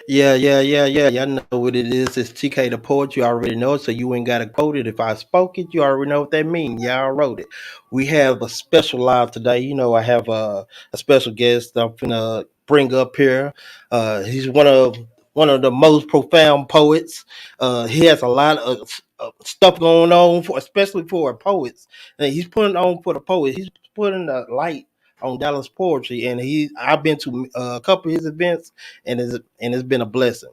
Yeah. Y'all know what it is. It's TK the poet. You already know it, so you ain't gotta quote it. If I spoke it, you already know what that means. Y'all wrote it. We have a special live today. You know, I have a special guest I'm gonna bring up here. He's one of the most profound poets. He has a lot of stuff going on for, especially for poets. And he's putting on for the poets. He's putting the light on Dallas poetry, and I've been to a couple of his events, and it's been a blessing.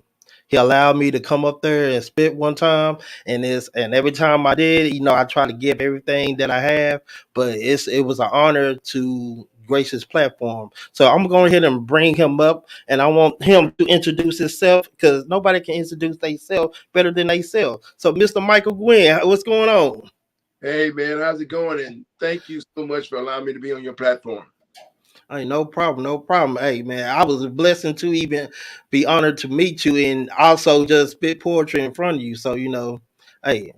He allowed me to come up there and spit one time, and every time I did, I try to give everything that I have, but it was an honor to grace his platform. So I'm going ahead and bring him up, and I want him to introduce himself because nobody can introduce themselves better than themselves. So, Mr. Michael Guinn, what's going on? Hey man, how's it going? And thank you so much for allowing me to be on your platform. Hey, no problem, no problem. Hey, man, I was a blessing to even be honored to meet you and also just spit poetry in front of you. So, hey,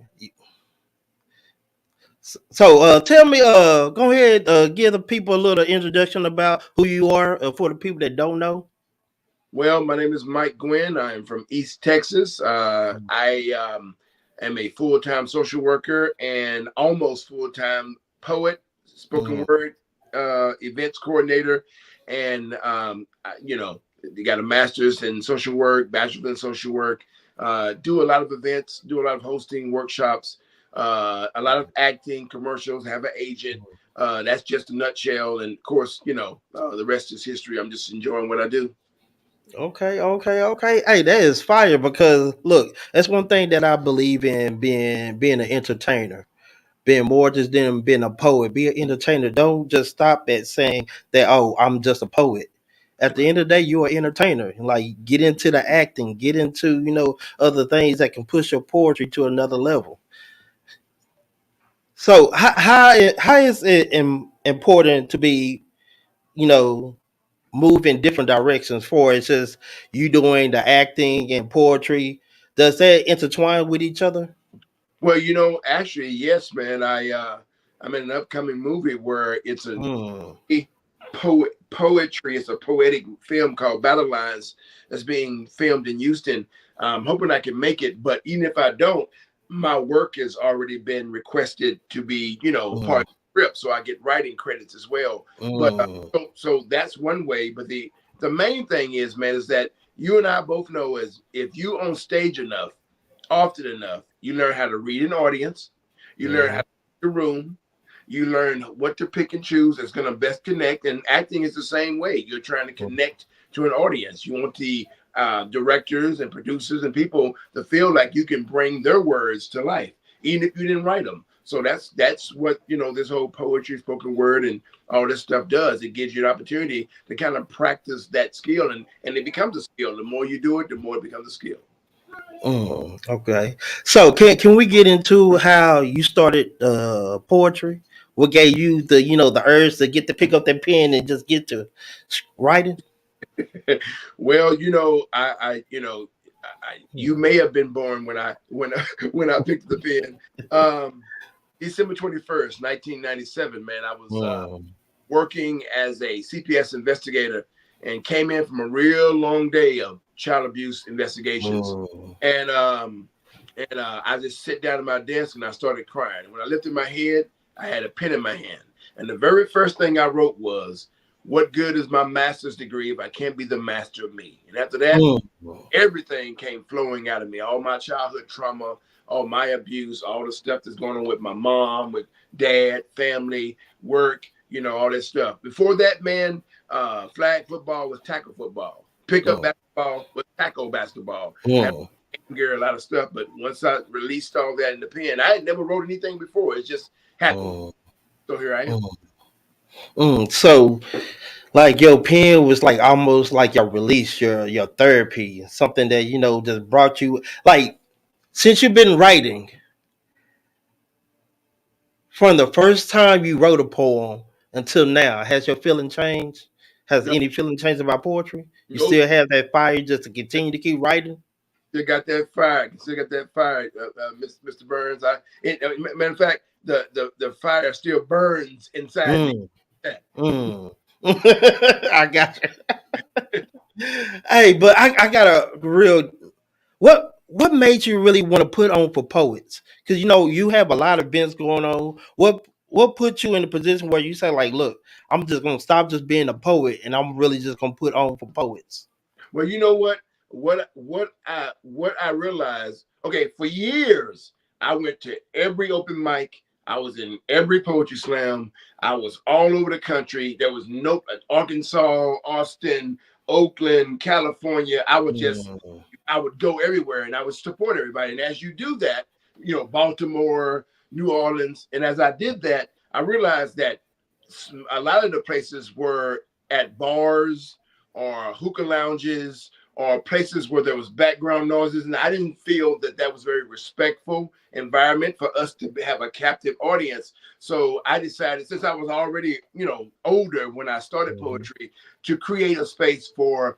so tell me, go ahead, give the people a little introduction about who you are for the people that don't know. Well, my name is Mike Guinn. I am from East Texas. I am a full-time social worker and almost full-time poet, spoken Mm, word events coordinator, and you got a master's in social work, bachelor's in social work. Do a lot of events, do a lot of hosting workshops, a lot of acting, commercials. Have an agent. That's just a nutshell. And of course, the rest is history. I'm just enjoying what I do. okay. Hey, that is fire because look, that's one thing that I believe in being an entertainer. Being more just than being a poet. Be an entertainer. Don't just stop at saying that, oh, I'm just a poet. At the end of the day, you're an entertainer. Like get into the acting, get into, other things that can push your poetry to another level. So how is it important to be, you know, move in different directions for it's just you doing the acting and poetry? Does that intertwine with each other? Well, actually, yes, man. I'm in an upcoming movie where it's a Mm, poetry. It's a poetic film called Battle Lines that's being filmed in Houston. I'm hoping I can make it, but even if I don't, my work has already been requested to be, part mm, of the script, so I get writing credits as well. But mm, so that's one way. But the main thing is, man, is that you and I both know is if you on stage enough, often enough, you learn how to read an audience, you learn how mhm, to read the room, you learn what to pick and choose that's going to best connect. And acting is the same way. You're trying to connect to an audience. You want the directors and producers and people to feel like you can bring their words to life, even if you didn't write them. So that's what this whole poetry, spoken word, and all this stuff does. It gives you an opportunity to kind of practice that skill, and it becomes a skill. The more you do it, the more it becomes a skill. okay. So can we get into how you started poetry? What gave you the urge to get to pick up that pen and just get to writing? Well, you may have been born when I picked the pen. Um, December 21st, 1997. Man, I was Mm, working as a CPS investigator and came in from a real long day of child abuse investigations, mm, and I just sit down at my desk and I started crying. And when I lifted my head, I had a pen in my hand, and the very first thing I wrote was, "What good is my master's degree if I can't be the master of me?" And after that, mm, everything came flowing out of me. All my childhood trauma, all my abuse, all the stuff that's going on with my mom, with dad, family, work, all that stuff. Before that, man, flag football was tackle football. Pickup mm, basketball was tackle basketball. Had mm, anger, a lot of stuff. But once I released all that in the pen, I had never wrote anything before. It just happened. mm, So here I am. mm, So like your pen was like almost like your release, your therapy, something that just brought you like since you've been writing from the first time you wrote a poem until now, has your feeling changed? Has No, any feeling changed about poetry? You nope. still have that fire just to continue to keep writing? Still got that fire. Still got that fire, Mr. Burns. Matter of fact, the fire still burns inside me. Mm, mm. I got you. Hey, but I got a real what made you really want to put on for poets? Because you have a lot of events going on. What put you in a position where you say like, look, I'm just gonna stop just being a poet and I'm really just gonna put on for poets. Well, you know what? What I realized. Okay, for years I went to every open mic. I was in every poetry slam. I was all over the country. There was no Arkansas, Austin, Oakland, California. Mm, I would go everywhere and I would support everybody. And as you do that, Baltimore, New Orleans, and as I did that, I realized that a lot of the places were at bars or hookah lounges or places where there was background noises, and I didn't feel that that was very respectful environment for us to have a captive audience. So I decided, since I was already older when I started mhm, poetry, to create a space for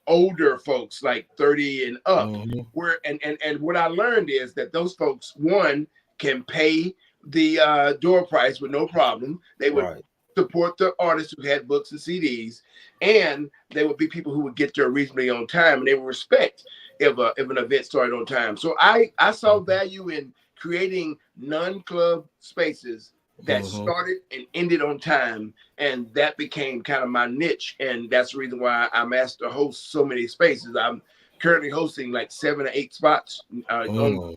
older folks like 30 and up. mhm. Where and what I learned is that those folks, one, can pay the door price with no problem. They would Right. support the artists who had books and CDs, and they would be people who would get there reasonably on time, and they would respect if an event started on time. So I saw value in creating non-club spaces that Mhm. started and ended on time, and that became kind of my niche, and that's the reason why I'm asked to host so many spaces. I'm currently hosting like 7 or 8 spots on Mm.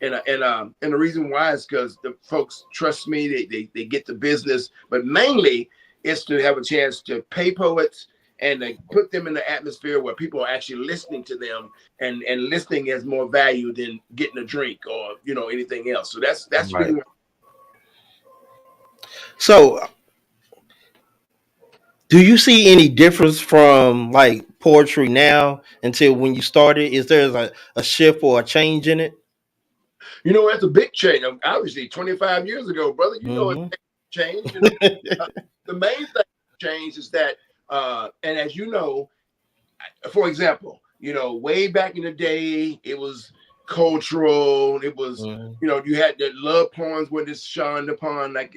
and the reason why is because the folks trust me. They get the business, but mainly it's to have a chance to pay poets and to put them in the atmosphere where people are actually listening to them, and listening has more value than getting a drink or anything else. So that's Right. really So, do you see any difference from like poetry now until when you started? Is there a shift or a change in it? that's a big change. Obviously, 25 years ago, brother, it's Hmm. changed. Uh, the main thing changed is that, and as you know, for example, way back in the day, it was cultural. It was, Hmm. you had the love poems when it's shunned upon, like,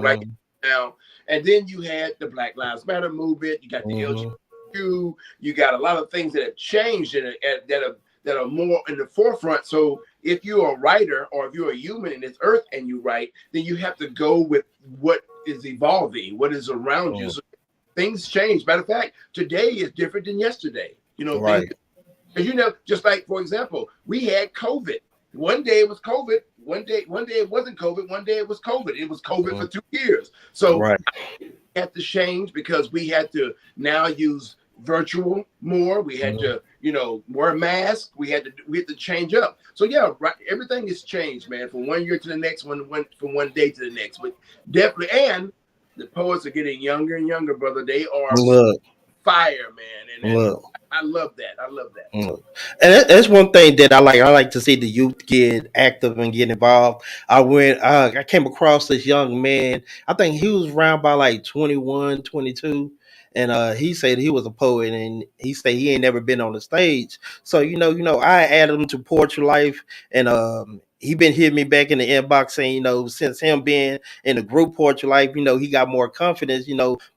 like Hmm. now. And then you had the Black Lives Matter movement. You got the Hmm. LGBTQ. You got a lot of things that have changed and that are more in the forefront. So if you're a writer or if you're a human in this earth and you write, then you have to go with what is evolving, what is around you. So things change. Matter of fact, today is different than yesterday. Things, Right. just like, for example, we had COVID. One day it was COVID. One day it wasn't COVID. One day it was COVID. It was COVID for Mhm. 2 years. So Right. we had to change because we had to now use virtual more. We had Mhm. to, wear a mask. We had to change up. So yeah, right. Everything has changed, man, from one year to the next, from one day to the next. But definitely, and the poets are getting younger and younger, brother. They are Look, fire, man, and look. I love that. I love that. Mm. And that's one thing that I like. I like to see the youth get active and get involved. I came across this young man. I think he was around by like 21, 22, and he said he was a poet, and he said he ain't never been on the stage. So I added him to Poetry Life, and he been hitting me back in the inbox saying, since him being in the group Poetry Life, he got more confidence,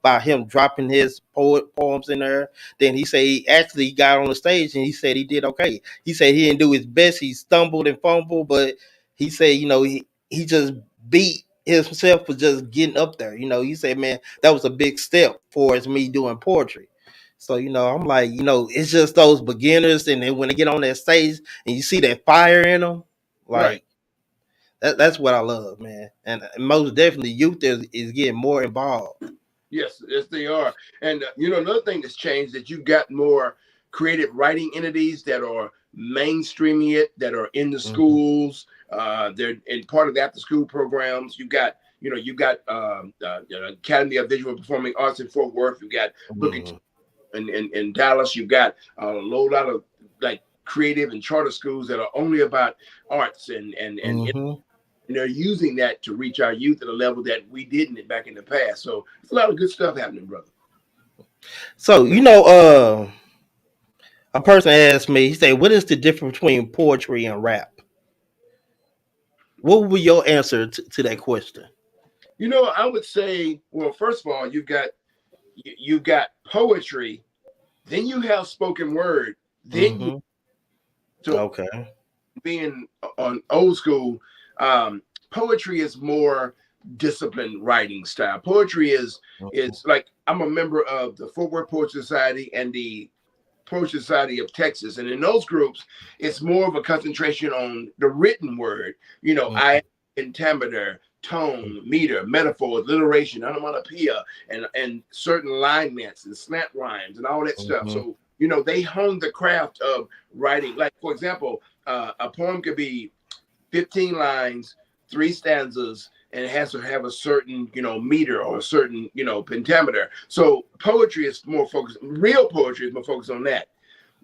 by him dropping his poems in there. Then he said he actually got on the stage and he said he did okay. He said he didn't do his best. He stumbled and fumbled, but he said, he just beat himself for just getting up there. He said, man, that was a big step for me doing poetry. So, I'm like, it's just those beginners, and then when they get on that stage and you see that fire in them, Right. like that's what I love, man. And most definitely youth is getting more involved. Yes, yes, they are. And another thing that's changed that you've got more creative writing entities that are mainstreaming it, that are in the Hmm. schools. They're in part of the after-school programs. You've got Academy of Visual Performing Arts in Fort Worth. You've got Booker T Hmm. in Dallas. You've got a lot of like creative and charter schools that are only about arts Hmm. and they're using that to reach our youth at a level that we didn't back in the past. So it's a lot of good stuff happening, brother. So, a person asked me, he said, what is the difference between poetry and rap? What would be your answer to that question? I would say, well, first of all, you've got poetry Then you have spoken word. Then you Mm-hmm. so Okay. being on old school, poetry is more disciplined writing style. Poetry is like I'm a member of the Fort Worth Poetry Society and the Poetry Society of Texas, and in those groups, it's more of a concentration on the written word. You know, I pentameter, tone, meter, metaphor, alliteration, onomatopoeia, and certain alignments and slant rhymes and all that stuff. Mm-hmm. So they hone the craft of writing. Like for example, a poem could be 15 lines, three stanzas, and it has to have a certain, meter or a certain, pentameter. So poetry is more focused, real poetry is more focused on that.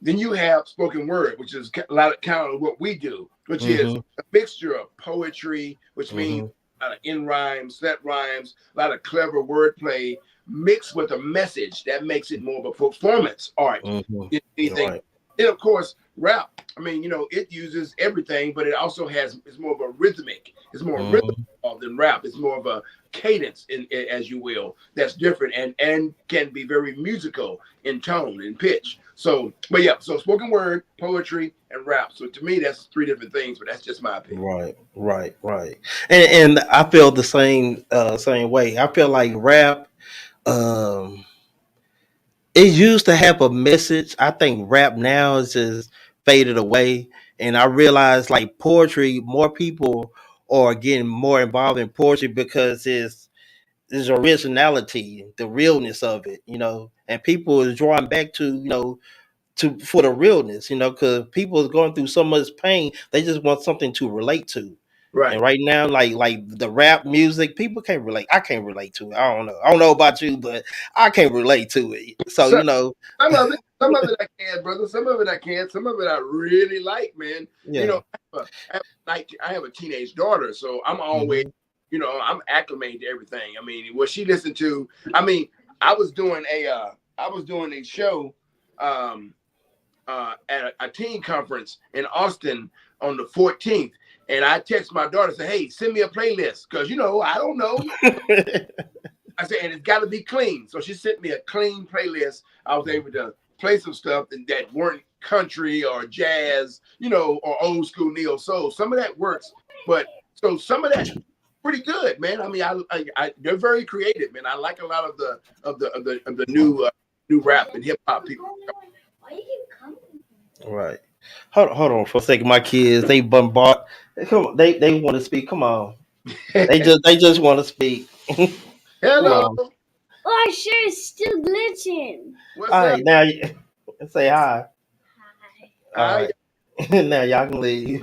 Then you have spoken word, which is a lot of kind of what we do, which is Mm-hmm. a mixture of poetry, which means Mm-hmm. in rhymes, set rhymes, a lot of clever wordplay mixed with a message that makes it more of a performance art Mm-hmm. than anything. Right. Then of course rap. I mean, it uses everything, but it also it's more of a rhythmic. It's more rhythm Mm-hmm. than rap. It's more of a cadence, as you will, that's different and can be very musical in tone and pitch. So, but yeah, so spoken word, poetry, and rap. So to me, that's three different things, but that's just my opinion. Right, right, right. And I feel the same way. I feel like rap, um it used to have a message. I think rap now is just faded away. And I realize like poetry, more people are getting more involved in poetry because it's originality, the realness of it, and people is drawing back to, to for the realness, because people is going through so much pain, they just want something to relate to. And Right. right now, like the rap music, people can't relate. I can't relate to it. I don't know. I don't know about you, but I can't relate to it. So So, some of it I can, brother. Some of it I can. Some of it I really like, man. yeah. I have a teenage daughter, so I'm always, Hmm. I'm acclimated to everything. I mean, what she listened to. I mean, I was doing a show, um, at a teen conference in Austin on the 14th, and I text my daughter, say, "Hey, send me a playlist," because I don't know. I said, and it's got to be clean. So she sent me a clean playlist. I was able to play some stuff that weren't country or jazz, or old school neo soul. Some of that works, but so some of that pretty good, man. I mean, they're very creative, man. I like a lot of the new rap and hip hop people. Right. Hold on for a second. My kids, they bombard. Come on, they want to speak. Come on. They just want to speak. Come Hello, on. Oh, sure, it's still glitching. what's All up? right, now say hi. All Hi. right. Now y'all can leave.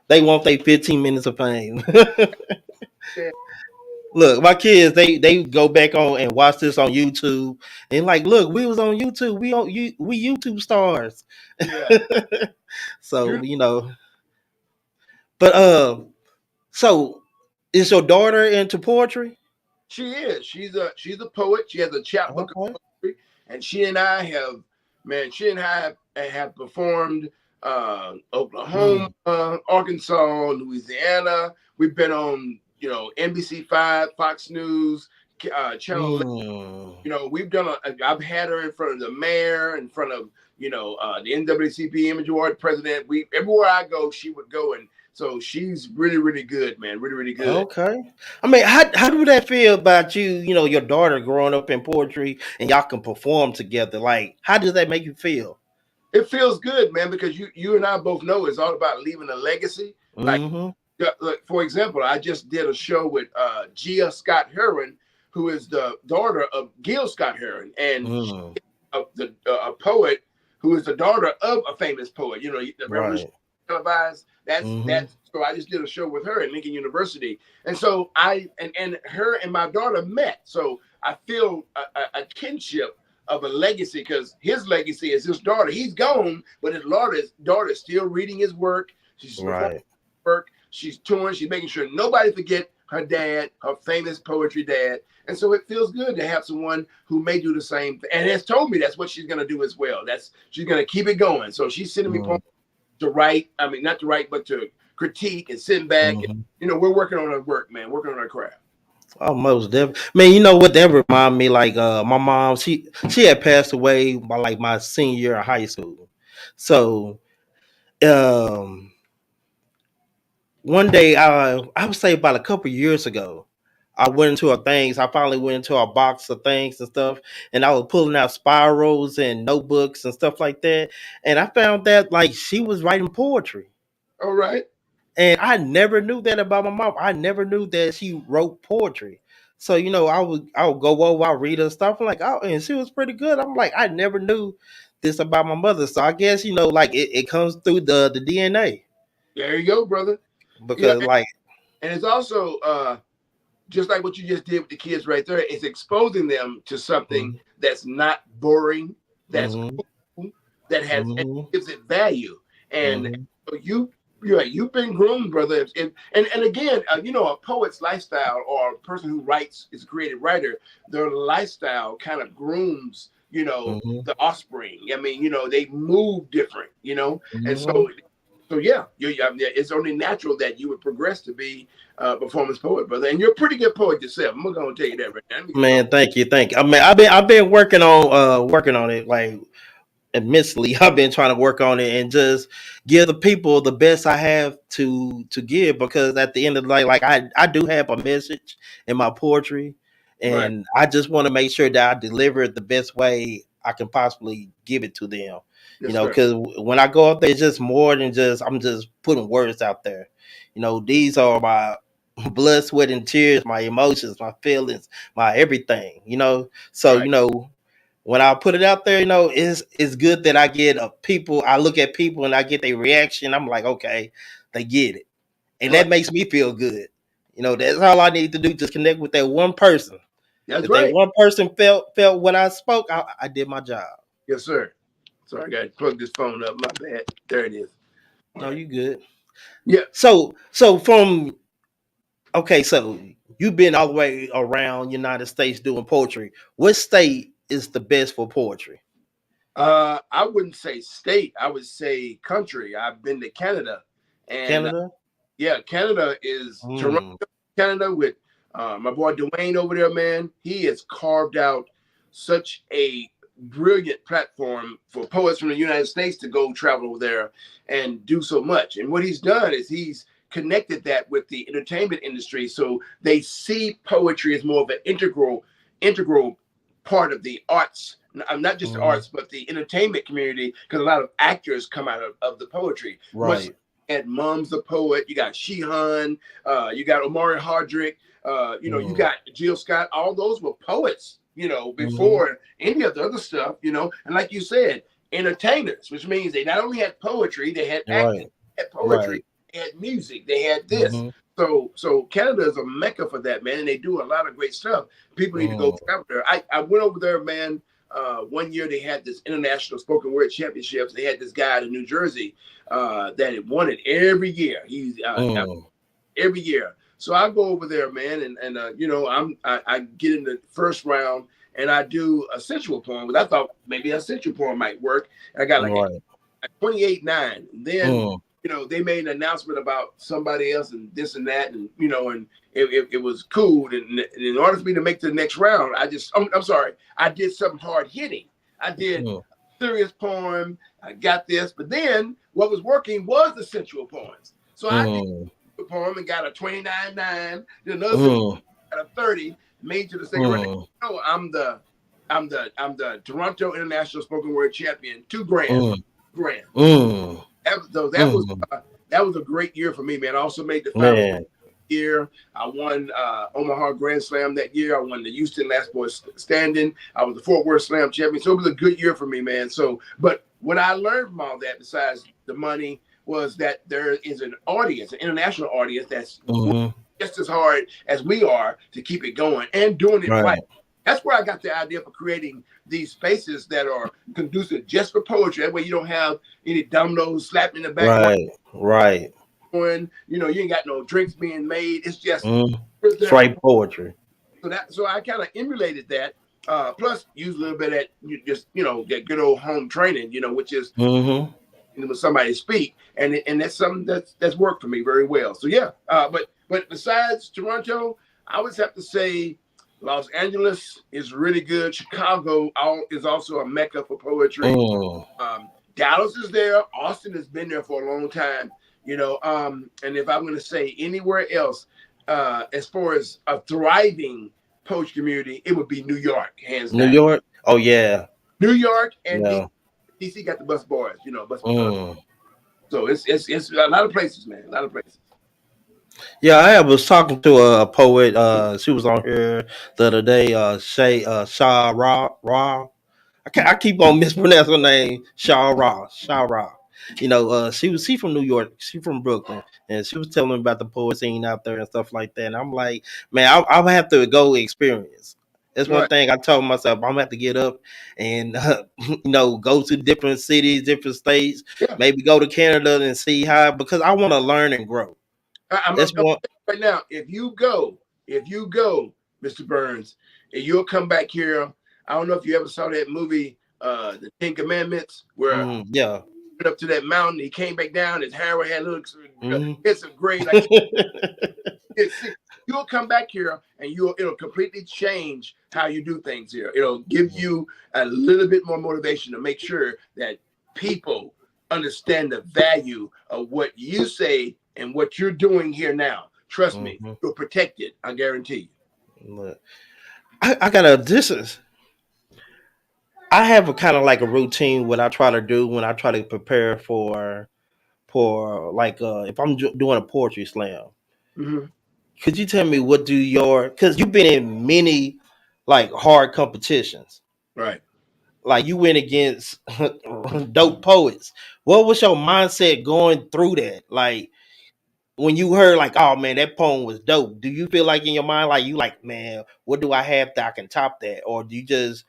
They want their 15 minutes of fame. Look, my kids, they go back on and watch this on YouTube and like, look, we was on YouTube. We YouTube stars. Yeah, So you. but so is your daughter into poetry? She is. She's a poet. She has a chapbook of Okay. poetry, and she and I have performed Oklahoma, Mm, Arkansas, Louisiana. We've been on NBC 5, Fox News, Channel 11. mm. We've done. I've had her in front of the mayor, in front of the NAACP Image Award president. We everywhere I go, she would go, and so she's really, really good, man. Really, really good. Okay. I mean, how do that feel about you? Your daughter growing up in poetry and y'all can perform together. Like, how does that make you feel? It feels good, man, because you and I both know it's all about leaving a legacy. Mm-hmm. Like for example, I just did a show with Gia Scott Heron, who is the daughter of Gil Scott Heron, and Mm. a poet who is the daughter of a famous poet. The Revolution Right. televised. Mm-hmm. That's so I just did a show with her at Lincoln University, and so and her and my daughter met. So I feel a kinship of a legacy because his legacy is his daughter. He's gone, but his daughter is still reading his work. She's performing Right. work. She's touring. She's making sure nobody forget her dad, her famous poetry dad. And so it feels good to have someone who may do the same thing and has told me that's what she's going to do as well. She's going to keep it going. So she's sending me Mm-hmm. poems to write. I mean, not to write, but to critique and sit back. Mm-hmm. We're working on our work, man, working on our craft. Almost definitely. Man, you know what? That remind me like my mom. She had passed away by like my senior year of high school. So um, one day, I would say about a couple years ago, I went into her things. I finally went into a box of things and stuff, and I was pulling out spirals and notebooks and stuff like that. And I found that like she was writing poetry. All right. And I never knew that about my mom. I never knew that she wrote poetry. So I would go over, I read her stuff. I'm like, oh, and she was pretty good. I'm like, I never knew this about my mother. So I guess like it comes through the DNA There you go, brother. Yeah, because like, and it's also just like what you just did with the kids right there. It's exposing them to something mhm, that's not boring, that's mhm, cool, that has and mhm, gives it value. And mhm, so you've been groomed, brother. And again, a poet's lifestyle or a person who writes is a creative writer. Their lifestyle kind of grooms, mhm, the offspring. I mean, they move different, and mhm. so yeah, it's only natural that you would progress to be a performance poet, brother. And you're a pretty good poet yourself. I'm gonna tell you that right now. Let me get Man, thank you. I mean, I've been working on it like immensely. I've been trying to work on it and just give the people the best I have to give because at the end of the day, like I do have a message in my poetry, right, and I just want to make sure that I deliver it the best way I can possibly give it to them. yes, sir. Because when I go up there, it's just more than just I'm just putting words out there. These are my blood, sweat, and tears, my emotions, my feelings, my everything. So Right, when I put it out there, it's good that I get people. I look at people and I get their reaction. I'm like, okay, they get it, and right. that makes me feel good. That's all I need to do. Just connect with that one person. That's If that right. one person felt what I spoke, I did my job. Yes, sir. Sorry, I got to plug this phone up. My bad. There it is. All No, right. you good. Yeah. So from okay, so you've been all the way around United States doing poetry. What state is the best for poetry? I wouldn't say state. I would say country. I've been to Canada, and Canada. yeah, Canada is Toronto, Mm, Canada with my boy Dwayne over there, man. He has carved out such a brilliant platform for poets from the United States to go travel over there and do so much. And what he's done is he's connected that with the entertainment industry. So they see poetry as more of an integral part of the arts. Not just the mm, arts, but the entertainment community, because a lot of actors come out of the poetry. Much right. at Mom's the Poet, you got Sheehan, you got Omari Hardrick, you Mm, got Jill Scott. All those were poets, mhm. before any of the other stuff, and like you said, entertainers, which means they not only had poetry, they had acting, Right. they had poetry, Right. they had music, they had this. Mhm. So Canada is a mecca for that, man, and they do a lot of great stuff. People need to go Mm. travel there. I went over there, man. One year they had this international spoken word championships. They had this guy out of New Jersey that had won it every year. He's Mm. every year. So I go over there, man, and I get in the first round and I do a sensual poem, but I thought maybe a sensual poem might work. And I got like Right. a 28-9. Then Mm. they made an announcement about somebody else and this and that, and and it was cool. And in order for me to make the next round, I'm sorry, I did something hard hitting. I did Mm. a serious poem. I got this, but then what was working was the sensual poems. So I did Mm. a poem and got a 29-9. Then another sensual Mm. got a 30. Made it to the second round. Mm. No, I'm the Toronto International Spoken Word Champion. 2 grand, Mm. 2 grand. Mm. That was Mm. that was a great year for me, man. I also made the finals Man. year. I won Omaha Grand Slam that year. I won the Houston Last Boy Standing. I was the Fort Worth Slam champion. So it was a good year for me, man. So, but what I learned from all that, besides the money, was that there is an audience, an international audience that's Mhm. just as hard as we are to keep it going and doing it right. Right. That's where I got the idea for creating these spaces that are conducive just for poetry. That way you don't have any dominoes slapping in the background. Right. Right. You ain't got no drinks being made. It's just Mm. there. Straight poetry. So I kind of emulated that. Plus, use a little bit of that that good old home training, which is Mhm. when somebody speak, and that's something that's worked for me very well. So yeah, but besides Toronto, I would have to say Los Angeles is really good. Chicago is also a mecca for poetry. Mm. Dallas is there. Austin has been there for a long time. And if I'm going to say anywhere else, as far as a thriving poetry community, it would be New York, hands New down. York? Oh yeah. New York and DC. Yeah. DC got the bus boys, bus. Mm. So it's a lot of places, man. A lot of places. Yeah, I was talking to a poet. She was on here the other day. Shah Ra. I keep on mispronouncing her name. Shah Ra. Shah Ra. She from New York. She from Brooklyn, and she was telling me about the poet scene out there and stuff like that. And I'm like, man, I'll have to go experience. That's one Right. thing I told myself. I'm gonna have to get up and go to different cities, different states. Yeah. Maybe go to Canada and see how, because I want to learn and grow. I'm That's one. right now. If you go, Mr. Burns, and you'll come back here. I don't know if you ever saw that movie, The Ten Commandments, where Yeah. went up to that mountain. He came back down. His hair had looks hits of gray. Like you'll come back here, and it'll completely change how you do things here. It'll give you a little bit more motivation to make sure that people understand the value of what you say and what you're doing here now. Trust me, you'll protect it. I guarantee you. Look, I got a distance. I have a kind of like a routine what I try to do when I try to prepare for like if I'm doing a poetry slam. Mm-hmm. Could you tell me what do your, because you've been in many like hard competitions, Right. like you went against dope poets. What was your mindset going through that? Like when you heard like, oh man, that poem was dope. Do you feel like in your mind like you like, man, what do I have that I can top that, or do you just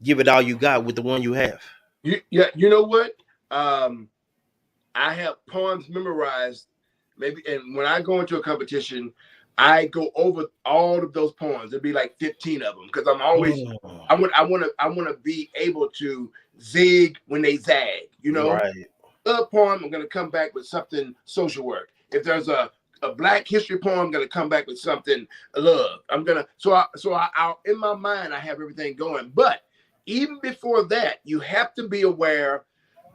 give it all you got with the one you have? You know what? I have poems memorized. Maybe, and when I go into a competition, I go over all of those poems. There'd be like 15 of them because I'm always Mm. I want to be able to zig when they zag. Right. A poem, I'm going to come back with something social work. If there's a Black History poem, I'm going to come back with something love. I'm gonna I in my mind I have everything going. But even before that, you have to be aware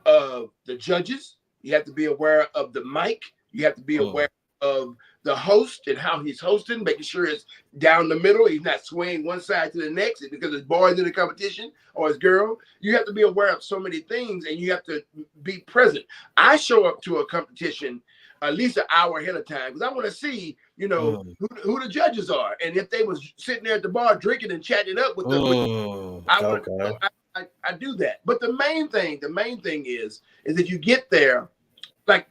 of the judges. You have to be aware of the mic. You have to be aware of the host and how he's hosting, making sure it's down the middle. He's not swaying one side to the next because his boys in the competition or his girl. You have to be aware of so many things, and you have to be present. I show up to a competition at least an hour ahead of time because I want to see, who the judges are, and if they was sitting there at the bar drinking and chatting up with them. I do that. But the main thing is that you get there. Like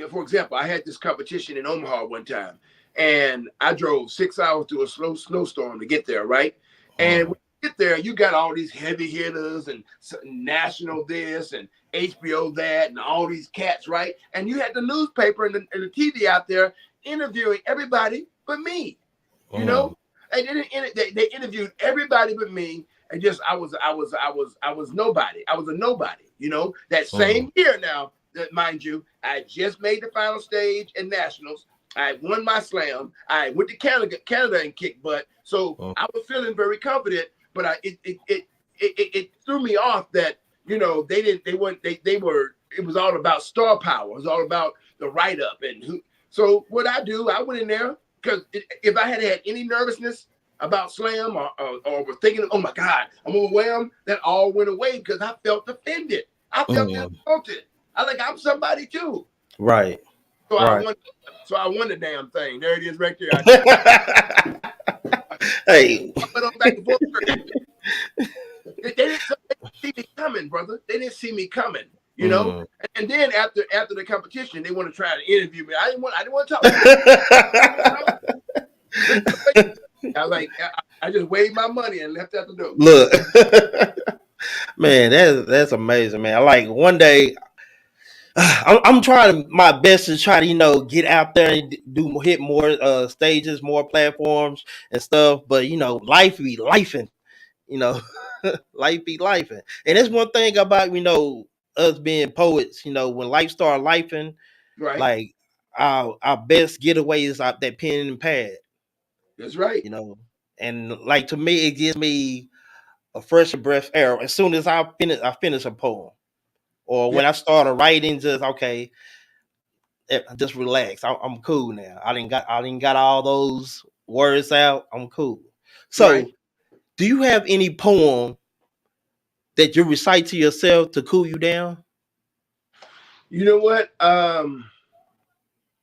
for example, I had this competition in Omaha one time, and I drove 6 hours through a slow snowstorm to get there, right? And when you get there, you got all these heavy hitters and national this and HBO that and all these cats, right? And you had the newspaper and the TV out there interviewing everybody but me, And they interviewed everybody but me. And just I was nobody. I was a nobody. That same year now. Mind you, I just made the final stage in nationals. I won my slam. I went to Canada and kicked butt. So I was feeling very confident. But it threw me off that it was all about star power. It was all about the write up and who. So what I went in there because if I had any nervousness about slam or was thinking, oh my God, I'm overwhelmed, that all went away because I felt offended. I felt insulted. I'm somebody too. Right. So right. I won the damn thing. There it is right there. Hey. I went on back and forth. They didn't see me coming, brother. They didn't see me coming, And then after the competition, they want to try to interview me. I didn't want to talk. I was like, I just waved my money and left out the door. Look, man, that's amazing, man. Like one day, I'm trying my best to try to get out there and hit more stages, more platforms and stuff. But life be lifing, life be lifing, and that's one thing about us being poets. When life start lifing, right? Like our best getaway is out that pen and pad. That's right. you know. And like to me, it gives me a fresh breath air as soon as I finish a poem. Or Yeah. when I started writing, just okay, just relax. I'm cool now. I didn't got all those words out. I'm cool. Right. So, do you have any poem that you recite to yourself to cool you down? You know what?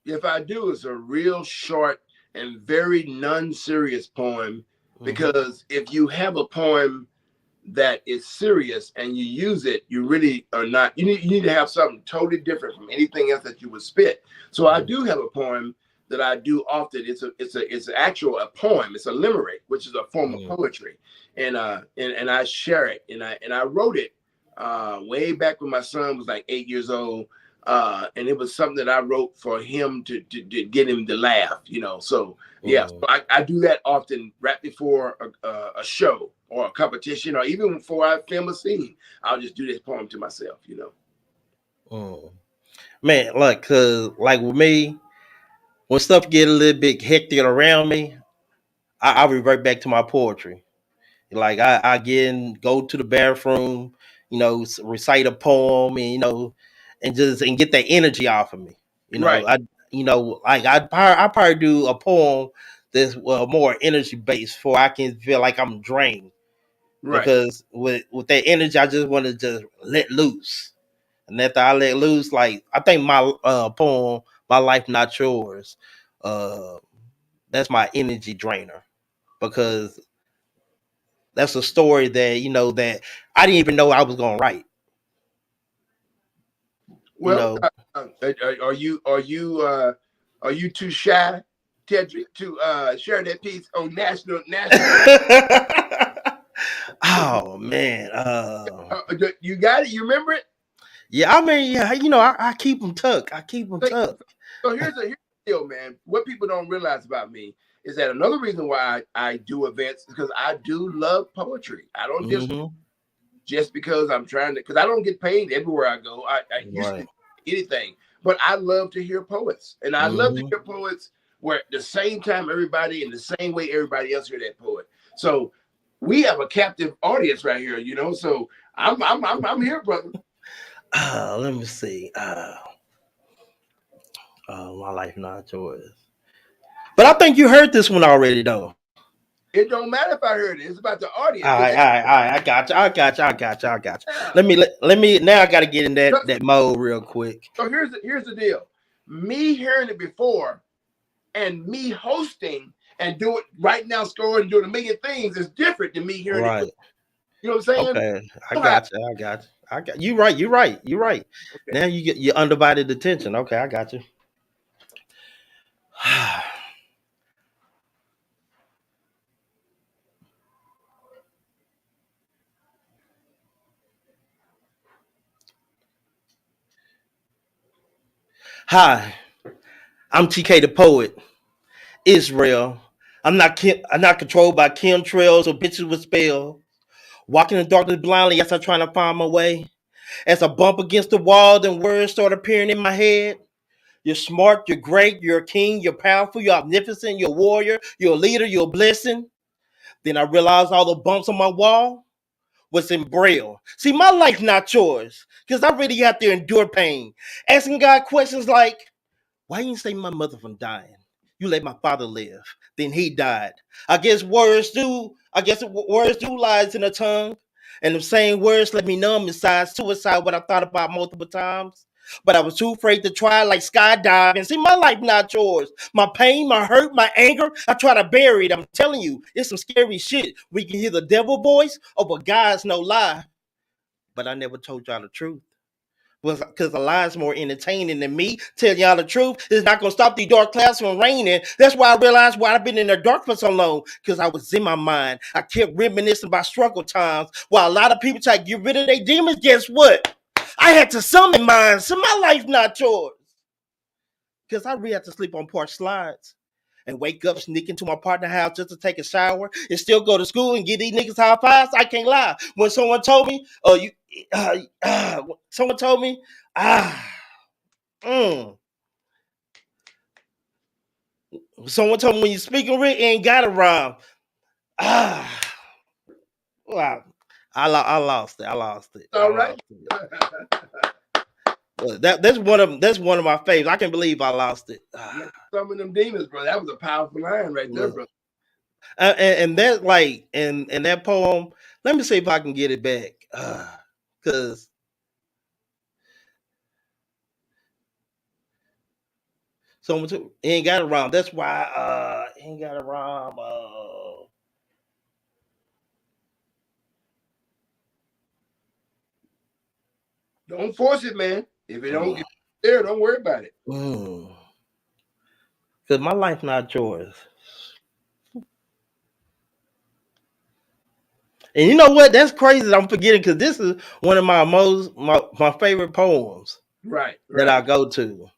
If I do, it's a real short and very non-serious poem, Hmm. because if you have a poem that is serious and you use it, you really are not. You need to have something totally different from anything else that you would spit. So I do have a poem that I do often. It's actual a poem. It's a limerick, which is a form of Hmm. poetry, and I share it. And I wrote it way back when my son was like 8 years old. And it was something that I wrote for him to get him to laugh, So yeah, Hmm. so I do that often right before a show or a competition, or even before I film a scene. I'll just do this poem to myself. Hmm. Man, like, cause like with me, when stuff get a little bit hectic around me, I revert back to my poetry. Like I go to the bathroom, recite a poem, and and get that energy off of me. Right, Like I probably do a poem that's more energy based, for I can feel like I'm drained, right. because with that energy, I just want to just let loose. And after I let loose, like I think my poem, "My Life Not Yours," uh, that's my energy drainer, because that's a story that I didn't even know I was gonna write. You Well, know. are you too shy, Tedrick, to share that piece on national? Oh man. You got it. You remember it? Yeah. I mean, yeah. I keep them tucked. I keep them Like, tucked. so here's the deal, man. What people don't realize about me is that another reason why I do events is because I do love poetry. I don't Hmm. just because I'm trying to, because I don't get paid everywhere I go. I usually Right. anything, but I love to hear poets, and I love to Hmm. hear poets where at the same time everybody in the same way everybody else hear that poet. So we have a captive audience right here. So I'm here, brother. Let me see. My life not yours. But I think you heard this one already, though. It don't matter if I heard it. It's about the All audience because right, all right, all right. I got you. I got you. I got you. I got you. yeah. Let me. Now I got to get in So, that mode real quick. so here's the deal. Me hearing it before and me hosting and do it right now, scoring and doing a million things is different than me hearing it. Right. You know what I'm saying? Okay. I You know how- got you. I got you. I got you. Right. You're right. You're right. Okay. Now you get your undivided attention. Okay. I got you. Hi. I'm TK the Poet. Israel. I'm not controlled by chemtrails or bitches with spells. Walking in the darkness blindly as I trying to find my way. As I bump against the wall, then words start appearing in my head. You're smart, you're great, you're a king, you're powerful, you're omnipotent, you're a warrior, you're a leader, you're a blessing. Then I realized all the bumps on my wall was in braille. See, my life not yours, because I really have to endure pain. Asking God questions like, why you didn't save my mother from dying? You let my father live. Then he died. I guess words do lies in the tongue. And the same words let me numb inside suicide, what I thought about multiple times. But I was too afraid to try, like skydiving. See, my life not yours. My pain, my hurt, my anger, I try to bury it. I'm telling you, it's some scary shit. We can hear the devil voice, oh, but God's no lie. But I never told y'all the truth, because the lie's more entertaining than me telling y'all the truth. It's not gonna stop the dark clouds from raining. That's why I realized why I've been in the dark for so long. Because I was in my mind. I kept reminiscing about struggle times. While a lot of people try to get rid of their demons, guess what? I had to summon mine. So my life's not yours. Because I really have to sleep on porch slides. And wake up, sneak into my partner's house just to take a shower, and still go to school and get these niggas high fives. I can't lie. When someone told me, someone told me, ah, mm, Someone told me when you speaking Rick, you ain't got to rhyme. Ah, wow. I lost it. I lost it. I All right. lost it. That's one of my favorites. I can't believe I lost it. Yeah, some of them demons, bro. That was a powerful line right there, Look. bro. And that like and that poem, let me see if I can get it back. Cause someone took he ain't got it wrong. That's why he ain't got it wrong. Don't force it, man. If it don't Uh, get there, don't worry about it. Cause my life not yours. And you know what? That's crazy that I'm forgetting because this is one of my favorite poems Right, that I right. go to.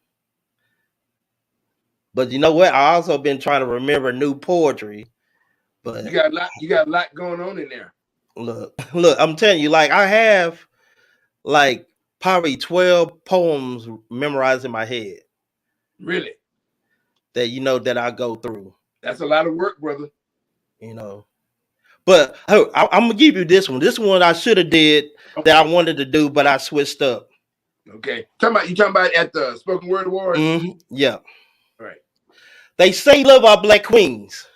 But you know what? I also been trying to remember new poetry. But You got a lot going on in there. look, I'm telling you, like I have like probably 12 poems memorized in my head Really. that that I go through, That's a lot of work, brother. you know. But I'm gonna give you this one. This one I should have did that I Okay. wanted to do, but I switched up. Okay. You talking about at the Spoken Word Awards? Yeah. All right. They say love our black queens,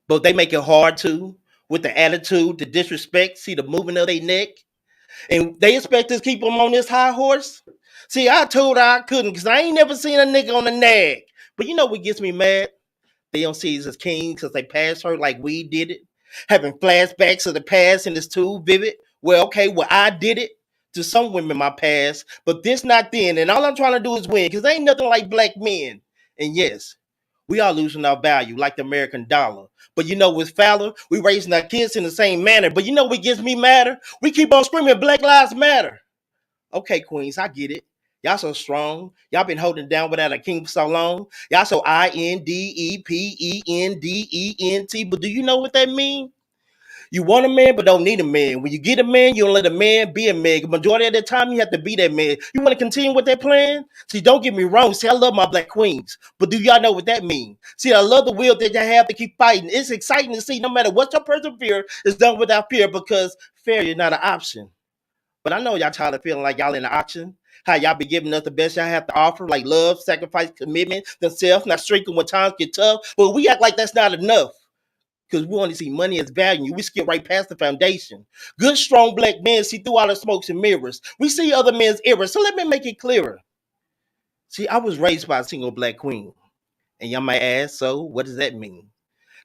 but they make it hard to with the attitude, the disrespect, see the movement of their neck. And they expect us to keep them on this high horse. See, I told her I couldn't because I ain't never seen a nigga on the nag. But you know what gets me mad? They don't see us as kings because they passed her like we did it. Having flashbacks of the past and it's too vivid. Well, okay, I did it to some women in my past, but this not then. And all I'm trying to do is win because there ain't nothing like black men. And yes, we are losing our value like the American dollar. But with Fowler, we raising our kids in the same manner. But you know what gets me madder? We keep on screaming Black Lives Matter. Okay, Queens, I get it. Y'all so strong. Y'all been holding down without a king for so long. Y'all so INDEPENDENT. But do you know what that means? You want a man, but don't need a man. When you get a man, you don't let a man be a man. The majority of the time, you have to be that man. You want to continue with that plan? See, don't get me wrong. See, I love my black queens. But do y'all know what that means? See, I love the will that y'all have to keep fighting. It's exciting to see no matter what your persevere is done without fear because failure is not an option. But I know y'all tired of feeling like y'all in the auction. How y'all be giving us the best y'all have to offer, like love, sacrifice, commitment, themselves, not streaking when times get tough. But we act like that's not enough because we only see money as value. We skip right past the foundation. Good, strong black men see through all the smokes and mirrors. We see other men's errors. So let me make it clearer. See, I was raised by a single black queen. And y'all might ask, so what does that mean?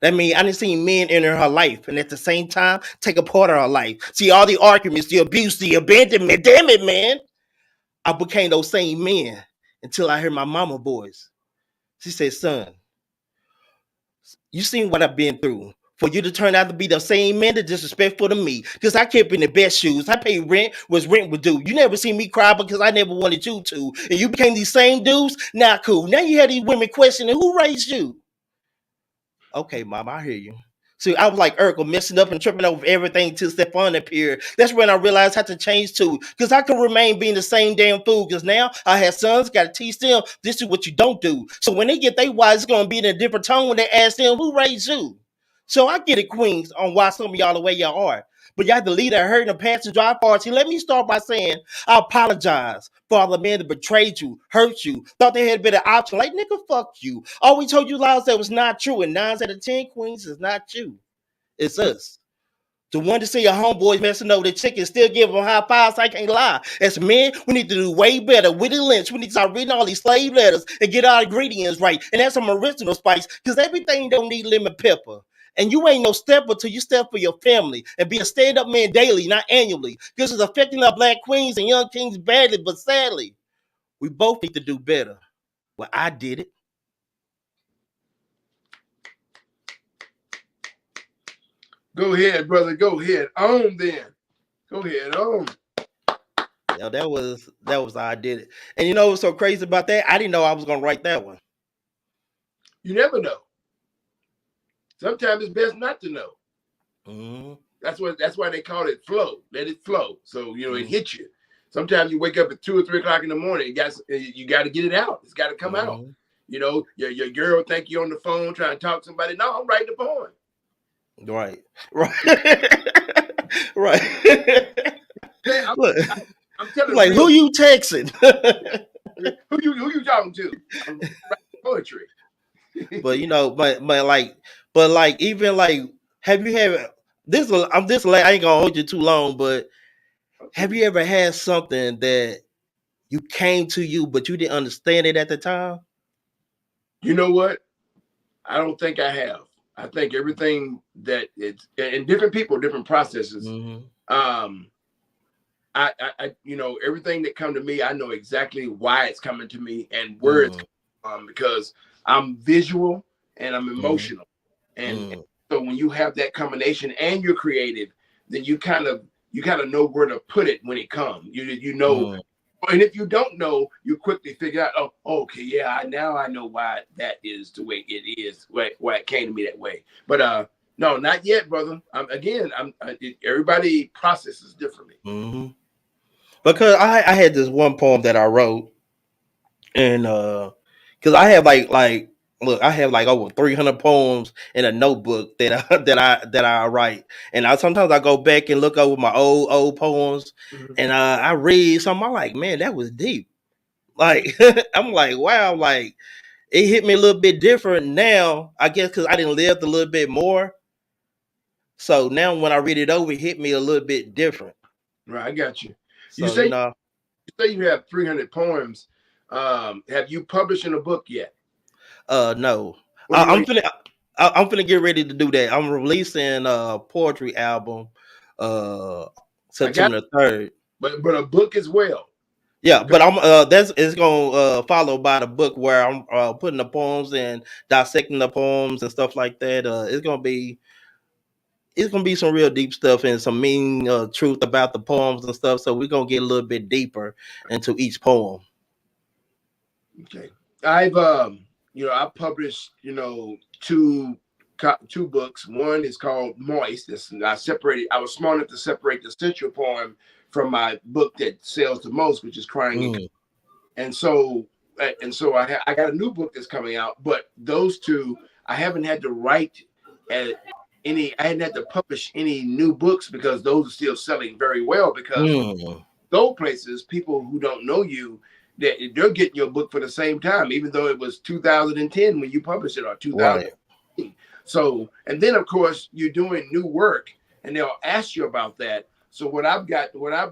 That means I didn't see men enter her life and at the same time take a part of her life. See, all the arguments, the abuse, the abandonment. Damn it, man. I became those same men until I heard my mama voice. She said, son, you seen what I've been through. For you to turn out to be the same man that's disrespectful to me. Because I kept in the best shoes. I paid rent was rent would do. You never see me cry because I never wanted you to. And you became these same dudes? Not cool. Now you had these women questioning who raised you. Okay, mom, I hear you. See, I was like Urkel, messing up and tripping over everything till Stephon appeared. That's when I realized I had to change too. Because I could remain being the same damn fool. Because now I have sons, got to teach them this is what you don't do. So when they get their wise, it's going to be in a different tone when they ask them, who raised you? So I get it, Queens, on why some of y'all the way y'all are. But y'all the leader hurt in the past drive party. Let me start by saying I apologize for all the men that betrayed you, hurt you, thought they had a better option. Like, nigga, fuck you. Always told you lies that was not true. And 9 out of 10, Queens, is not you. It's us. The one to see your homeboys messing over the chicken, still give them high fives. I can't lie. As men, we need to do way better. With the lynch, we need to start reading all these slave letters and get our ingredients right. And that's some original spice, because everything don't need lemon pepper. And you ain't no stepper till you step for your family and be a stand-up man daily, not annually. Because it's affecting our black queens and young kings badly, but sadly, we both need to do better. Well, I did it. Go ahead, brother. Go ahead. On then. Go ahead. On. That was how I did it. And you know what's so crazy about that? I didn't know I was gonna write that one. You never know. Sometimes it's best not to know. Mm-hmm. That's why they call it flow. Let it flow. So it hits you. Sometimes you wake up at 2 or 3 o'clock in the morning. You got to get it out. It's got to come out. You know, your girl think you're on the phone trying to talk to somebody. No, I'm writing the poem. Right. Right. Man, Look, I'm telling like real. who you texting? Who you talking to? I'm writing poetry. But but even like, have you had this? I'm this late. I ain't gonna hold you too long, but have you ever had something that you came to you, but you didn't understand it at the time? You know what? I don't think I have. I think everything that it's and different people, different processes. Mm-hmm. Um, you know, everything that come to me, I know exactly why it's coming to me and where it's Mm-hmm. coming from because I'm visual and I'm Mm-hmm. emotional, and so when you have that combination and you're creative, then you kind of know where to put it when it comes. You know, Mm-hmm. and if you don't know, you quickly figure out, oh, okay, yeah, now I know why that is the way it is, why it came to me that way. But no, not yet, brother. Everybody processes differently. Mm-hmm. Because I had this one poem that I wrote, and because I have like look, I have like over 300 poems in a notebook that I write, and sometimes I go back and look over my old poems, Mhm. and I read something. I'm like, man, that was deep. Like I'm like, wow, like it hit me a little bit different now. I guess because I didn't live a little bit more, so now when I read it over, it hit me a little bit different. Right, I got you. You So say you have 300 poems. Have you published in a book yet? no, What are you I'm going? finna. I'm finna get ready to do that. I'm releasing a poetry album, uh, I got, September the 3rd. but a book as well. Yeah, Okay. but I'm that's it's gonna follow by the book where I'm putting the poems and dissecting the poems and stuff like that. It's gonna be some real deep stuff and some mean truth about the poems and stuff. So we're gonna get a little bit deeper into each poem. Okay. I've published two books. One is called Moist. I was smart enough to separate the central poem from my book that sells the most, which is Crying and Mm, and so I got a new book that's coming out. But those two, I haven't had to write uh, I hadn't had to publish any new books because those are still selling very well because mm, those places, people who don't know you, they're getting your book for the same time, even though it was 2010 when you published it or 2000. right. So, and then of course you're doing new work, and they'll ask you about that. So what I've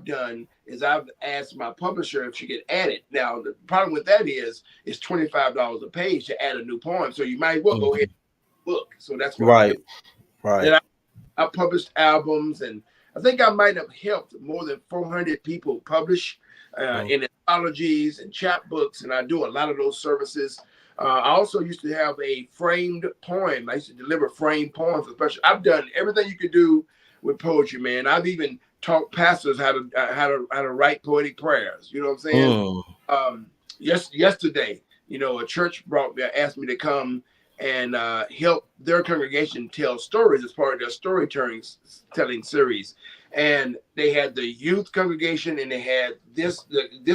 done is I've asked my publisher if she could add it. Now the problem with that is it's $25 a page to add a new poem, so you might as well go ahead Mhm. and book. So that's what I'm doing. Right. Right. Then I published albums, and I think I might have helped more than 400 people publish Mm, in anthologies and chapbooks, and I do a lot of those services. I also used to have a framed poem. I used to deliver framed poems, especially. I've done everything you could do with poetry, man. I've even taught pastors how to write poetic prayers. You know what I'm saying? mm, Yesterday, a church asked me to come and help their congregation tell stories as part of their storytelling series. And they had the youth congregation, and they had this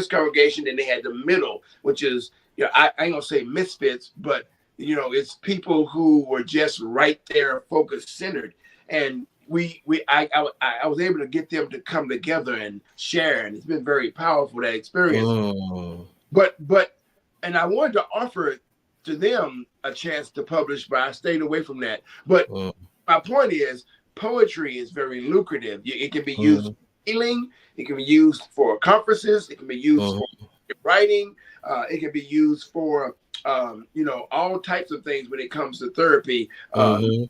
congregation, and they had the middle, which is I ain't gonna say misfits, but it's people who were just right there, focus centered, and I was able to get them to come together and share, and it's been very powerful, that experience. mm, But and I wanted to offer to them a chance to publish, but I stayed away from that. But mm, my point is, poetry is very lucrative. It can be used mm, for healing, it can be used for conferences, it can be used for mm, writing, it can be used for all types of things when it comes to therapy, mhm,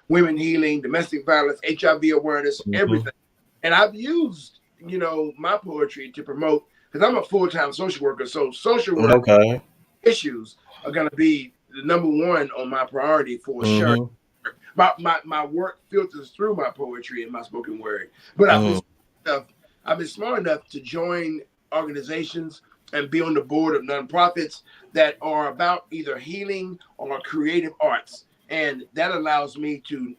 women healing, domestic violence, HIV awareness, mhm. everything. And I've used my poetry to promote, because I'm a full-time social worker, so social work Okay. issues are going to be the number one on my priority for sharing. Mhm, My work filters through my poetry and my spoken word. But mm, I've been smart enough to join organizations and be on the board of nonprofits that are about either healing or creative arts, and that allows me to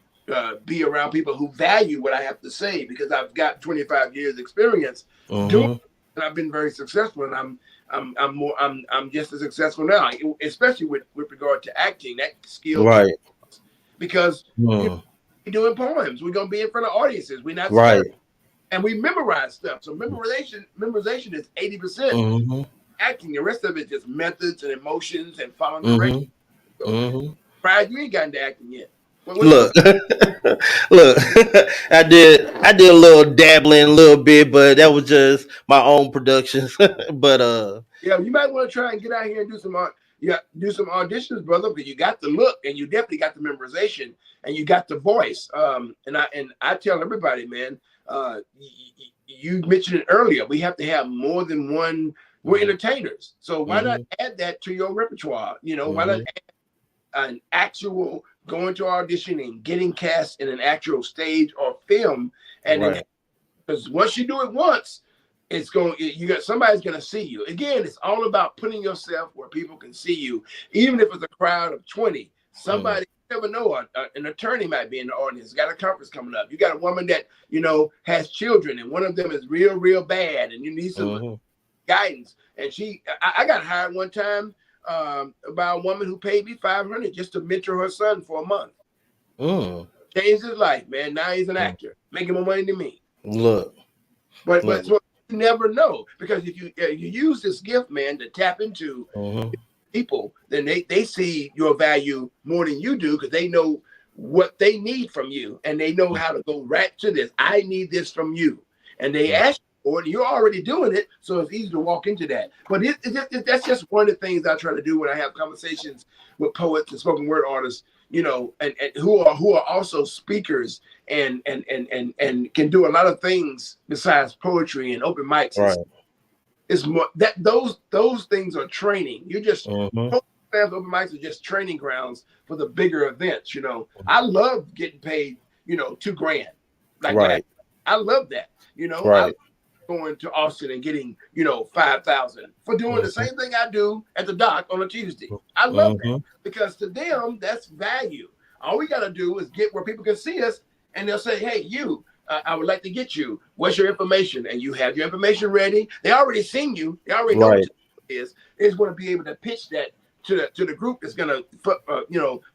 be around people who value what I have to say, because I've got 25 years experience doing mhm. and I've been very successful, and I'm just as successful now, especially with regard to acting. That skill, Right. because Mm. we're doing poems. We're gonna be in front of audiences. We're not Right. scared, and we memorize stuff. So memorization is 80%. Mm-hmm. Acting, the rest of it is just methods and emotions and following directions. Mm-hmm. So, Mm-hmm. Brad, you ain't gotten to acting yet. Look, look, I did a little dabbling, a little bit, but that was just my own productions. But Yeah, you might want to try and get out here and do some auditions, brother, because you got the look and you definitely got the memorization and you got the voice. And I tell everybody, man, you mentioned it earlier. We have to have more than one. We're entertainers, so why not add that to your repertoire? Why not add an actual going to audition and getting cast in an actual stage or film, and then right, because once you do it once, somebody's gonna see you. Again, it's all about putting yourself where people can see you, even if it's a crowd of 20. Somebody, you never know, an attorney might be in the audience, got a conference coming up. You got a woman that has children, and one of them is real bad, and you need some guidance. And I got hired one time by a woman who paid me $500 just to mentor her son for a month. Changed his life, man. Now he's an actor, making more money than me. look, But so you never know, because if you use this gift, man, to tap into people, then they see your value more than you do, because they know what they need from you, and they know how to go right to this. I need this from you, and they ask you for it. And you're already doing it, so it's easy to walk into that. But that's just one of the things I try to do when I have conversations with poets and spoken word artists, and who are also speakers and can do a lot of things besides poetry and open mics. right. It's more that those things are training. You just open mics are just training grounds for the bigger events. I love getting paid, $2,000. Like I love that. Right. Going to Austin and getting, 5,000 for doing the same thing I do at the dock on a Tuesday. I love that, because to them, that's value. All we got to do is get where people can see us, and they'll say, hey, I would like to get you. What's your information? And you have your information ready. They already seen you. They already know what it is. They just want to be able to pitch that to the group that's going to,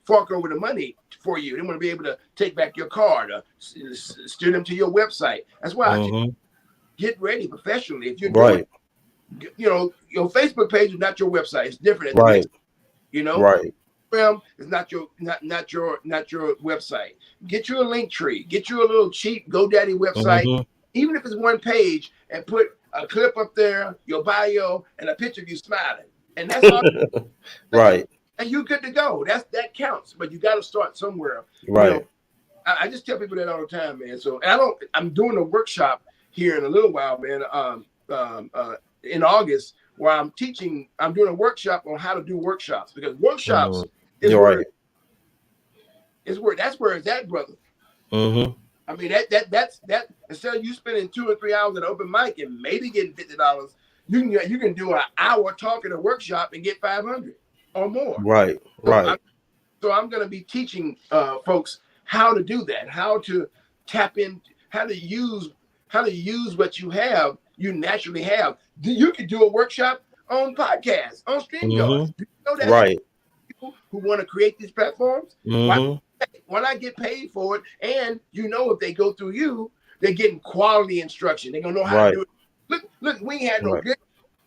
fork over the money for you. They want to be able to take back your card, or steer them to your website. That's why I get ready professionally. If you're doing, your Facebook page is not your website. It's different. Right. Instagram is not your website. Get you a link tree. Get you a little cheap GoDaddy website, even if it's one page, and put a clip up there, your bio, and a picture of you smiling, and that's all. Right. And you're good to go. That counts. But you got to start somewhere. Right. I just tell people that all the time, man. So, and I'm doing a workshop here in a little while, man, in August, where I'm doing a workshop on how to do workshops, because workshops is that's where it's at, brother. I mean, that's instead of you spending 2 or 3 hours at an open mic and maybe getting $50, you can do an hour talking a workshop and get 500 or more. Right. So I'm going to be teaching folks how to do that, how to tap in, how to use what you naturally have. You could do a workshop on podcasts, on StreamYard. You know that? Right. People who want to create these platforms, why not get paid for it? And if they go through you, they're getting quality instruction. They're gonna know how to do it. Look, we ain't had no good,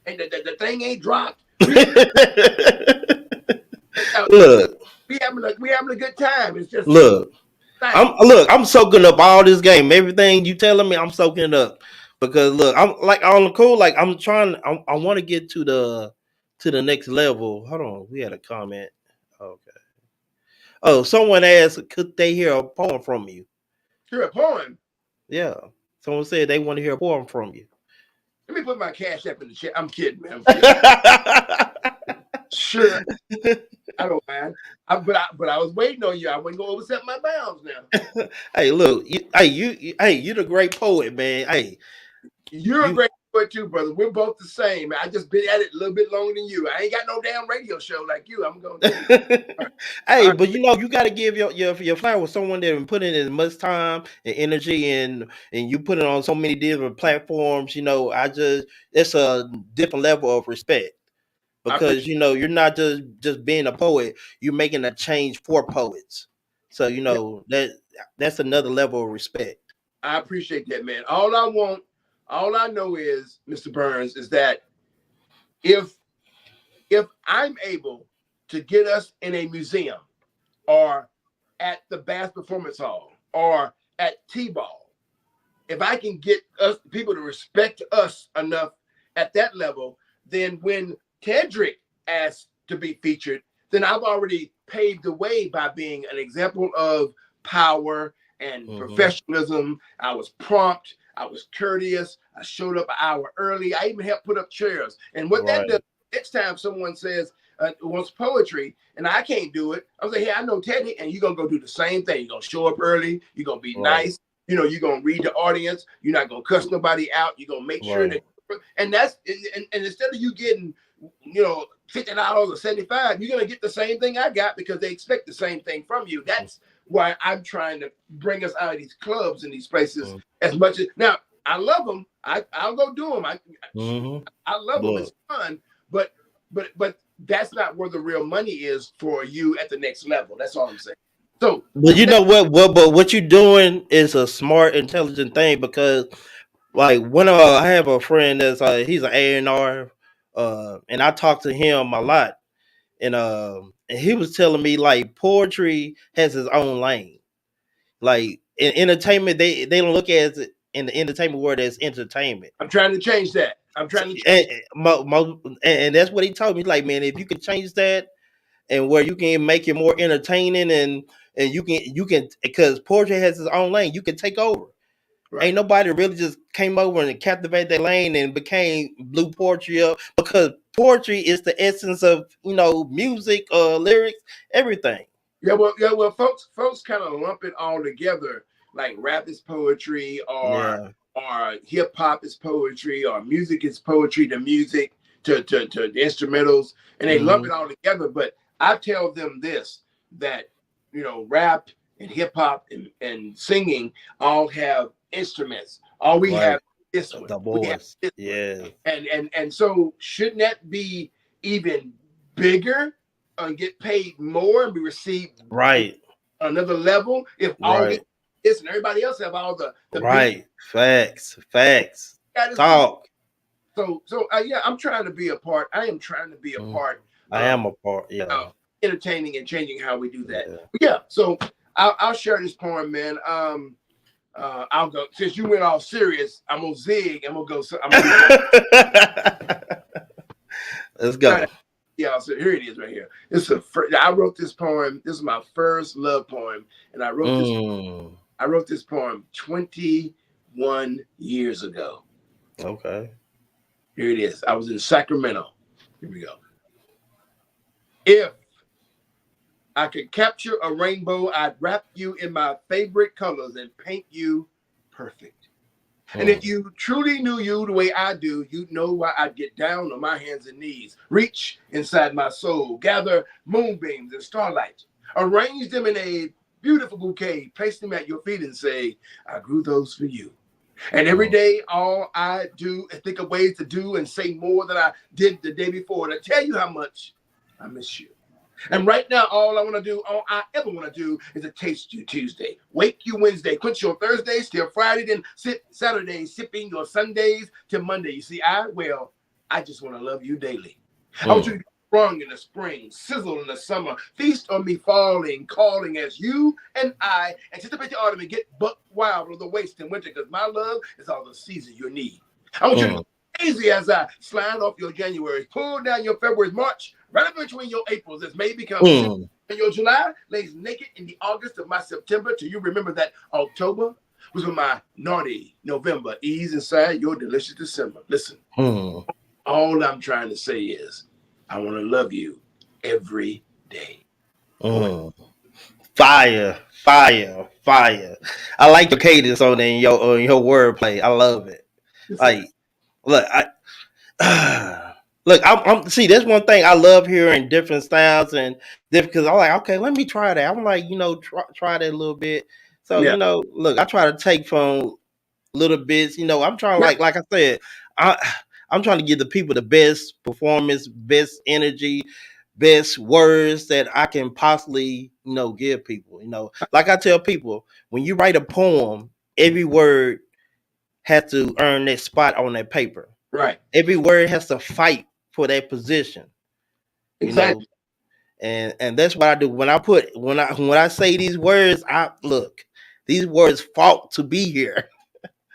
and the thing ain't dropped. Look, we having a good time. It's just I'm soaking up all this game. Everything you telling me, I'm soaking it up. Because look, I'm like on the cool, like I want to get to the next level. Hold on, we had a comment. Okay. Oh, someone asked, could they hear a poem from you? Hear a poem? Yeah. Someone said they want to hear a poem from you. Let me put my CashApp in the chat. I'm kidding, man. I'm kidding. Sure. I don't mind. But I was waiting on you. I wasn't going to overstep my bounds now. Hey, look. You're the great poet, man. Hey. You're a great TkDaPoet too, brother. We're both the same. I just been at it a little bit longer than you. I ain't got no damn radio show like you. I'm gonna tell you. Hey, All right. but you got to give your flower with someone that put in as much time and energy, and you put it on so many different platforms. I just it's a different level of respect I because appreciate. you're not just being a poet. You're making a change for poets. So Yeah, that's another level of respect. I appreciate that, man. All I know is, Mr. Burns, is that if I'm able to get us in a museum or at the Bass Performance Hall or at T-Ball, if I can get us people to respect us enough at that level, then when Tedrick asked to be featured, then I've already paved the way by being an example of power and Hmm. professionalism. I was prompt, I was courteous, I showed up an hour early, I even helped put up chairs. And what that does, Right, next time someone says wants poetry and I can't do it, I'm saying, hey, I know Teddy, and you're gonna go do the same thing. You're gonna show up early, you're gonna be right, nice, you're gonna read the audience, you're not gonna cuss nobody out, you're gonna make sure right. that, and that's and instead of you getting $50 or 75, you're gonna get the same thing I got because they expect the same thing from you. That's why I'm trying to bring us out of these clubs and these places as much as now. I love them. I'll go do them. Mm-hmm. I love them. It's Look. fun, but that's not where the real money is for you at the next level. That's all I'm saying. So But you know what? But what you're doing is a smart, intelligent thing because, like, I have a friend that's he's an A&R, and I talk to him a lot, and he was telling me like poetry has its own lane. Like in entertainment, they don't look at it in the entertainment world as entertainment. I'm trying to change that. I'm So, trying to and, change. and that's what he told me. Like, man, if you can change that and where you can make it more entertaining and you can because poetry has its own lane, you can take over. Ain't Right. nobody really just came over and captivated that lane and became blew poetry up because poetry is the essence of music, lyrics, everything. Yeah, well, folks kind of lump it all together, like rap is poetry, Yeah. or hip hop is poetry, or music is poetry to music to the instrumentals, and they lump Hmm. it all together. But I tell them this, that rap and hip hop and singing all have instruments. All we Right. have this one. The We have voice. this one, Yeah. and so shouldn't that be even bigger and get paid more and be received Right. another level if all we Right. this and everybody else have all the beat Right. Facts. Facts. that is this. Talk. So yeah, I'm trying to be a part. I am trying to be a Mm. part I of am a part. Yeah. entertaining and changing how we do that. Yeah. But yeah, so I'll share this poem, man. I'll go since you went all serious. I'm gonna zig. I'm gonna go. I'm gonna do Let's go. yeah, so here it is right here. I wrote this poem. This is my first love poem, and Mm. I wrote this poem 21 years ago. Okay. Here it is. I was in Sacramento. Here we go. If I could capture a rainbow, I'd wrap you in my favorite colors and paint you perfect. And if Mm. you truly knew you the way I do, you'd know why I'd get down on my hands and knees, reach inside my soul, gather moonbeams and starlight, arrange them in a beautiful bouquet, place them at your feet and say, I grew those for you. And every Mm. day, all I do is think of ways to do and say more than I did the day before to tell you how much I miss you. And right now, all I ever want to do is a taste you Tuesday, wake you Wednesday, quench your Thursdays till Friday, then sit Saturday, sipping your Sundays till Monday. You see, I just want to love you daily. I want you to Mm. be sprung in the spring, sizzle in the summer, feast on me falling, calling as you and I anticipate the autumn and get buck wild on the waste in winter because my love is all the season you need. I want you to Mm. go crazy as I slide off your January, pull down your February, March, right between your Aprils as May becomes June. Mm. And your July lays naked in the August of my September till you remember that October was when my naughty November ease inside your delicious December. Listen, Mm. all I'm trying to say is I want to love you every day. Poet. Mm. Fire, fire, fire. I like your cadence on your wordplay. I love it. Listen, Like man. Look, look, I'm see. That's one thing I love hearing different styles and different because I'm like, okay, let me try that. I'm like, try that a little bit. So Yeah. look, I try to take from little bits. I'm trying Yeah. like I said, I I'm trying to give the people the best performance, best energy, best words that I can possibly give people. Like I tell people, when you write a poem, every word has to earn that spot on that paper. Right. Every word has to fight for that position. You know, Exactly. and that's what I do when I say these words. I look, these words fought to be here.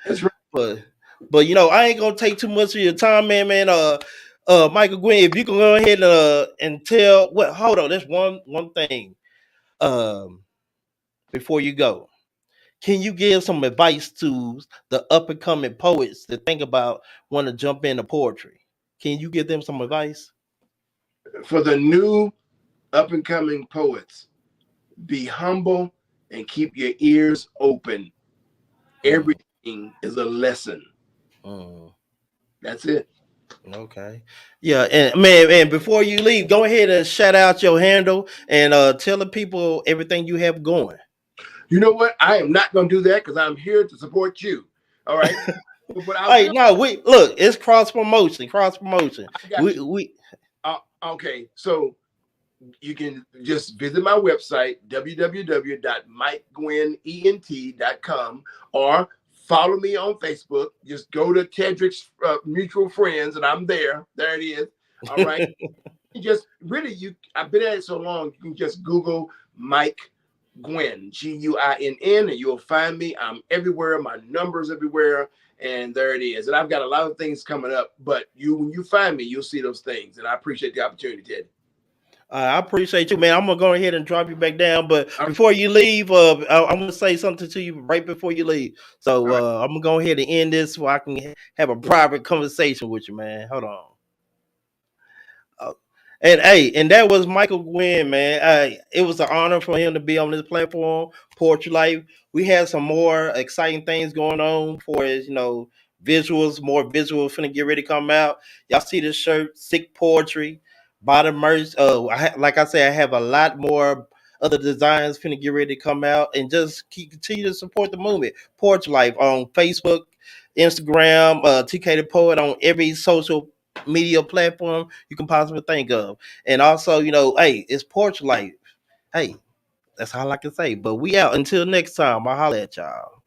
That's right. But I ain't gonna take too much of your time, man. Michael Guinn, if you can go ahead and tell what hold on, there's one thing. Um Before you go. Can you give some advice to the up and coming poets that think about want to jump into poetry? Can you give them some advice? For the new up and coming poets, be humble and keep your ears open. Mm, Everything is a lesson. mm, That's it. okay. Yeah, and man, and before you leave, go ahead and shout out your handle and tell the people everything you have going. You know what? I am not going to do that because I'm here to support you. All right. But I Hey, will. no, we look, it's cross promotion, cross promotion. I got We you. we Okay. So you can just visit my website, www.mikegwennent.com, or follow me on Facebook. Just go to Tedrick's Mutual Friends, and I'm there. There it is. All right. You just really, I've been at it so long, you can just Google Mike Guinn, Guinn, and you'll find me. I'm everywhere. My number's everywhere. And there it is. And I've got a lot of things coming up, but when you find me, you'll see those things. And I appreciate the opportunity, Ted. I appreciate you, man. I'm gonna go ahead and drop you back down, but All before you leave, I'm gonna say something to you right before you leave. So right. I'm gonna go ahead and end this so I can have a private conversation with you, man. Hold on. Uh, and hey, and that was Michael Guinn, man. It was an honor for him to be on this platform, Poetry Life. We had some more exciting things going on for his, visuals, more visuals finna get ready to come out. Y'all see this shirt, Sick Poetry, bottom merch. Like I said, I have a lot more other designs finna get ready to come out, and just continue to support the movement. Poetry Life on Facebook, Instagram, TK the Poet on every social media platform you can possibly think of. And also, hey, it's Porch Life. Hey, that's all I can say. But we out until next time. I'll holler at y'all.